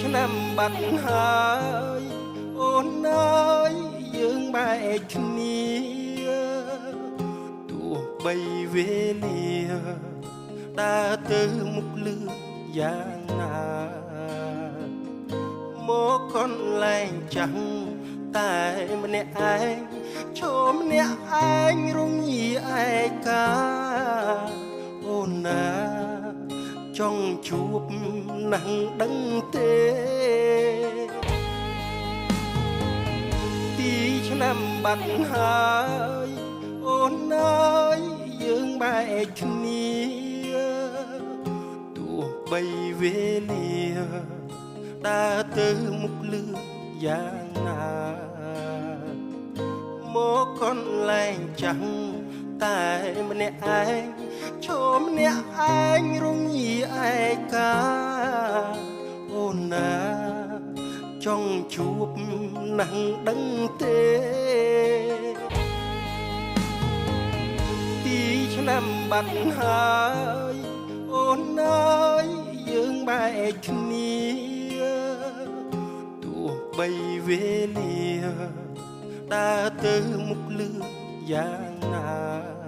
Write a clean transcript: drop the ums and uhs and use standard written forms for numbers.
ឆ្នាំបាត់ហើយអូនអើយយើងបែកគ្នាទោះបីវេលាដើរទៅមុខលឿនយ៉ាងណាមកកន្លែងចាំងតែម្នាក់ឯងឈរម្នាក់ឯងរងាឯកាអូនណាចង់ជួបណាស់ដឹងទេទីឆ្នាំបាត់ហើយអូនអើយយើងបែកគ្នាទោះបីវេលាដើរទៅមុខលឿនយ៉ាងណាមកកន្លែងចាំងតែម្នាក់ឯងឈរម្នាក់ឯងរងាឯកាអូនណាចង់ជួបណាស់ដឹងទេទីឆ្នាំបាត់ហើយអូនអើយយើងបែកគ្នាទោះបីវេលាដើរទៅមុខលឿនយ៉ាងណា